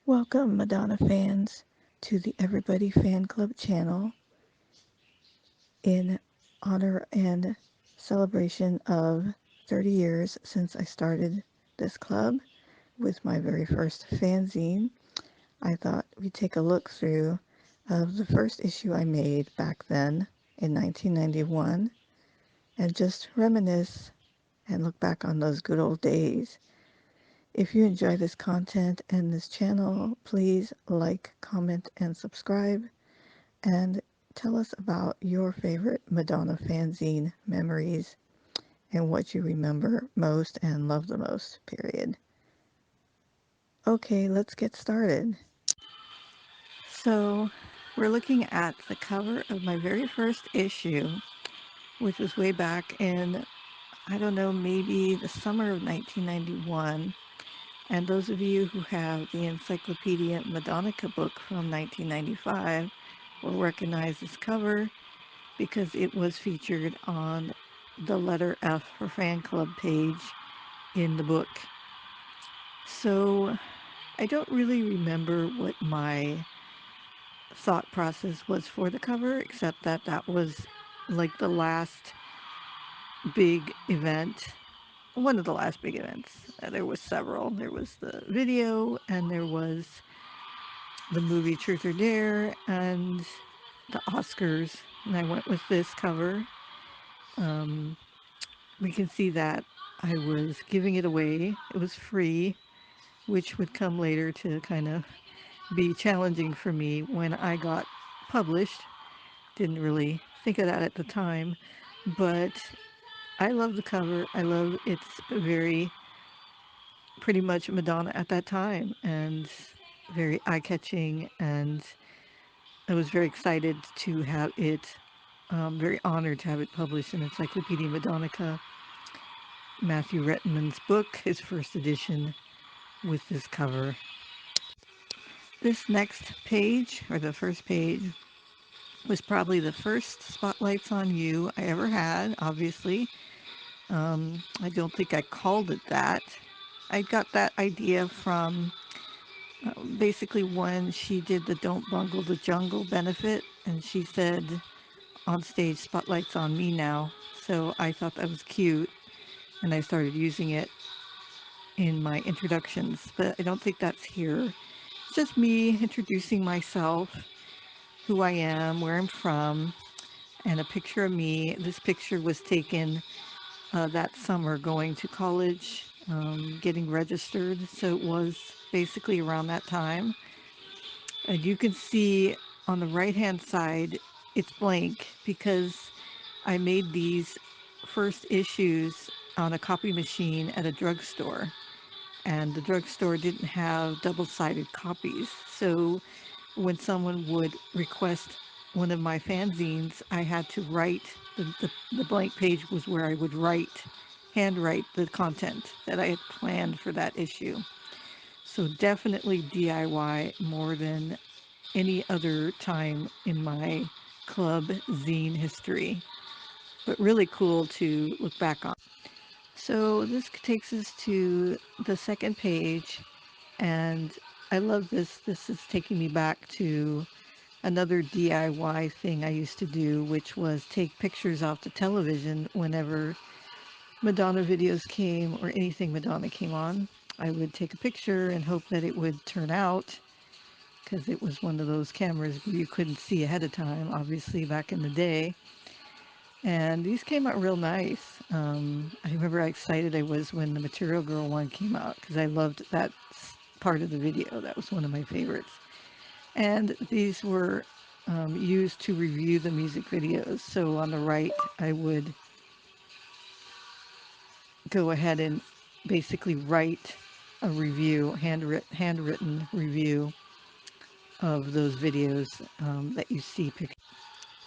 Welcome, Madonna fans, to the Everybody Fan Club channel in honor and celebration of 30 years since I started this club with my very first fanzine. I thought we'd take a look through of the first issue I made back then in 1991 and just reminisce and look back on those good old days. If you enjoy this content and this channel, please like, comment, and subscribe, and tell us about your favorite Madonna fanzine memories and what you remember most and love the most, period. Okay, let's get started. So, we're looking at the cover of my very first issue, which was way back in, I don't know, maybe the summer of 1991. And those of you who have the Encyclopedia Madonnica book from 1995 will recognize this cover because it was featured on the letter F for fan club page in the book. So I don't really remember what my thought process was for the cover, except that that was like the last big event, one of the last big events. There was several. There was the video and there was the movie Truth or Dare and the Oscars. And I went with this cover. Um, we can see that I was giving it away. It was free, which would come later to kind of be challenging for me when I got published. Didn't really think of that at the time, but I love the cover. I love it's very pretty much Madonna at that time and very eye-catching, and I was very excited to have it, very honored to have it published in Encyclopedia Madonnica, Matthew Rettman's book, his first edition, with this cover. This next page, or the first page, was probably the first Spotlights on You I ever had, obviously. I don't think I called it that. I got that idea from basically when she did the Don't Bungle the Jungle benefit, and she said on stage, "Spotlights on me now." So I thought that was cute, and I started using it in my introductions, but I don't think that's here. It's just me introducing myself, who I am, where I'm from, and a picture of me. This picture was taken that summer going to college, getting registered, so it was basically around that time. And you can see on the right hand side it's blank because I made these first issues on a copy machine at a drugstore, and the drugstore didn't have double-sided copies. So when someone would request one of my fanzines, I had to write, the blank page was where I would handwrite the content that I had planned for that issue. So definitely DIY more than any other time in my club zine history, but really cool to look back on. So this takes us to the second page, and I love this. This is taking me back to another DIY thing I used to do, which was take pictures off the television whenever Madonna videos came or anything Madonna came on. I would take a picture and hope that it would turn out, because it was one of those cameras where you couldn't see ahead of time, obviously, back in the day. And these came out real nice. I remember how excited I was when the Material Girl one came out because I loved that part of the video. That was one of my favorites. And these were used to review the music videos. So on the right, I would go ahead and basically write a review, handwritten review of those videos that you see pictures.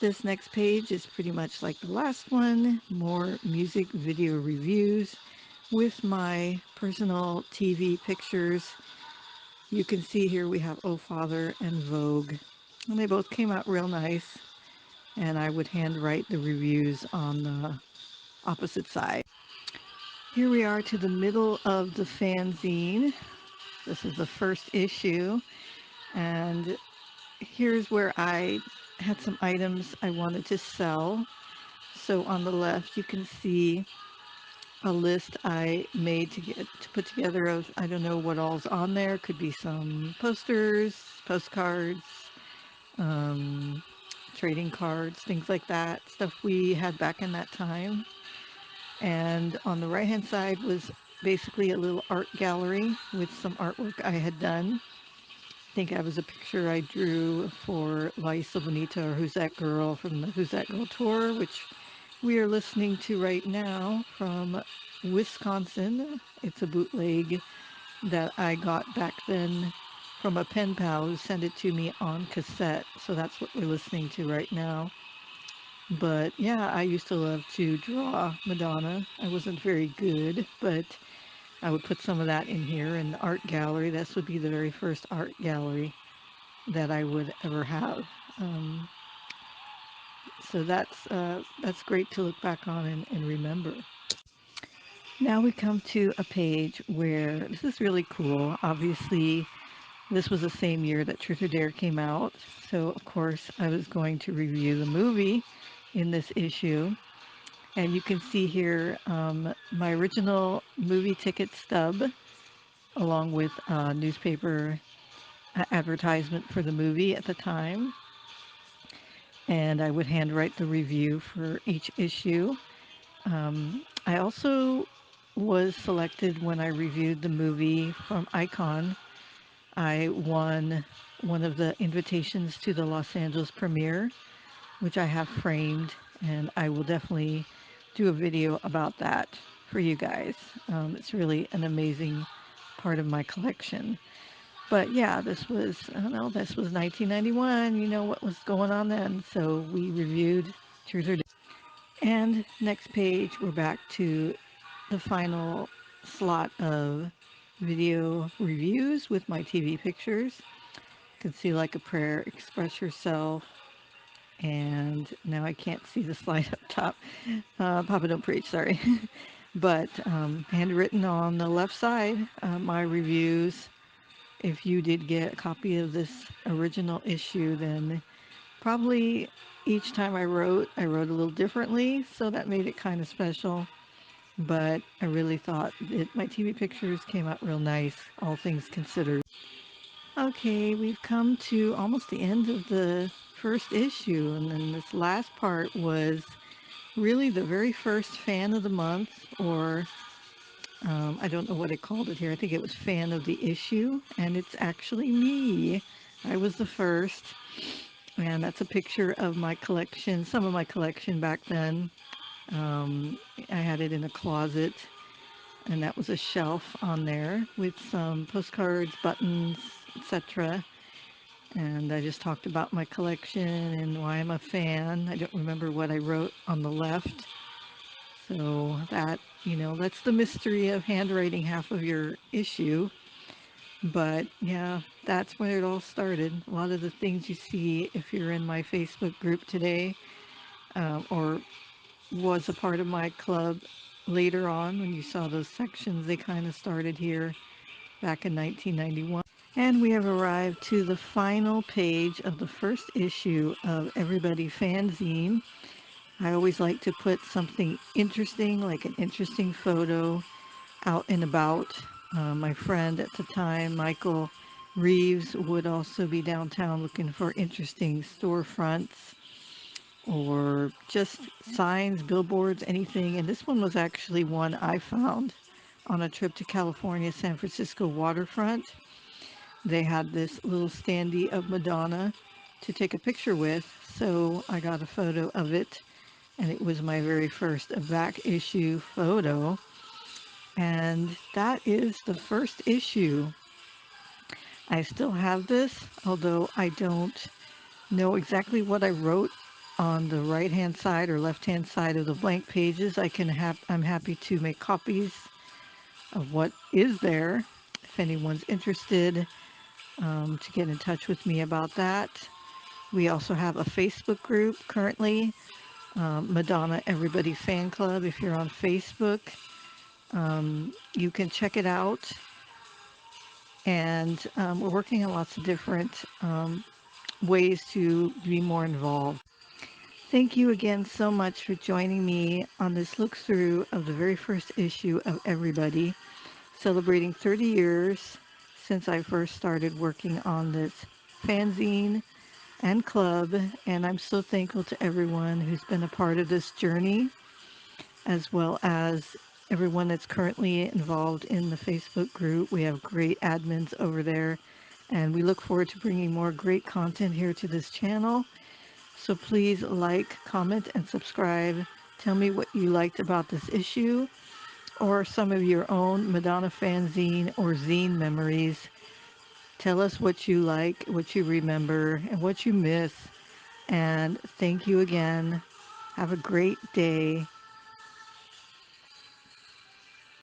This next page is pretty much like the last one, more music video reviews with my personal TV pictures. You can see here we have Oh Father and Vogue, and they both came out real nice, and I would handwrite the reviews on the opposite side. Here we are to the middle of the fanzine, This is the first issue, and here's where I had some items I wanted to sell. So on the left, you can see a list I made to put together of I don't know what all's on there. Could be some posters, postcards, um, trading cards, things like that, stuff we had back in that time. And on the right hand side was basically a little art gallery with some artwork I had done. I think I was a picture I drew for La Isla Bonita, or Who's That Girl, from the Who's That Girl tour, which we are listening to right now from Wisconsin. It's a bootleg that I got back then from a pen pal who sent it to me on cassette. So that's what we're listening to right now. But yeah, I used to love to draw Madonna. I wasn't very good, but I would put some of that in here in the art gallery. This would be the very first art gallery that I would ever have. Um, so that's great to look back on and remember. Now we come to a page where this is really cool. Obviously, this was the same year that Truth or Dare came out. So, of course, I was going to review the movie in this issue. And you can see here my original movie ticket stub, along with a newspaper advertisement for the movie at the time. And I would handwrite the review for each issue. I also was selected when I reviewed the movie from Icon. I won one of the invitations to the Los Angeles premiere, which I have framed, and I will definitely do a video about that for you guys. It's really an amazing part of my collection. But yeah, this was, I don't know, this was 1991, you know what was going on then. So we reviewed Truth or Dare. And next page, we're back to the final slot of video reviews with my TV pictures. You can see Like a Prayer, Express Yourself, and now I can't see the slide up top. Papa Don't Preach, sorry. But handwritten on the left side, my reviews. If you did get a copy of this original issue, then probably each time I wrote a little differently, so that made it kind of special. But I really thought that my TV pictures came out real nice, all things considered. Okay, we've come to almost the end of the first issue, and then this last part was really the very first fan of the month, or I don't know what it called it here. I think it was fan of the issue, and it's actually me. I was the first, and that's a picture of my collection, some of my collection back then. I had it in a closet, and that was a shelf on there with some postcards, buttons, etc. And I just talked about my collection and why I'm a fan. I don't remember what I wrote on the left. So that, that's the mystery of handwriting half of your issue. But yeah, that's when it all started. A lot of the things you see if you're in my Facebook group today, or was a part of my club later on when you saw those sections, they kind of started here back in 1991. And we have arrived to the final page of the first issue of Everybody Fanzine. I always like to put something interesting, like an interesting photo, out and about. My friend at the time, Michael Reeves, would also be downtown looking for interesting storefronts or just signs, billboards, anything. And this one was actually one I found on a trip to California, San Francisco waterfront. They had this little standee of Madonna to take a picture with, so I got a photo of it, and it was my very first back issue photo. And that is the first issue. I still have this, although I don't know exactly what I wrote on the right hand side or left hand side of the blank pages. I'm happy to make copies of what is there if anyone's interested, to get in touch with me about that. We also have a Facebook group currently, Madonna Everybody Fan Club. If you're on Facebook, you can check it out. and we're working on lots of different ways to be more involved. Thank you again so much for joining me on this look through of the very first issue of Everybody, celebrating 30 years since I first started working on this fanzine and club. And I'm so thankful to everyone who's been a part of this journey, as well as everyone that's currently involved in the Facebook group. We have great admins over there, and we look forward to bringing more great content here to this channel. So please like, comment, and subscribe. Tell me what you liked about this issue or some of your own Madonna fanzine or zine memories. Tell us what you like, what you remember, and what you miss. And thank you again. Have a great day.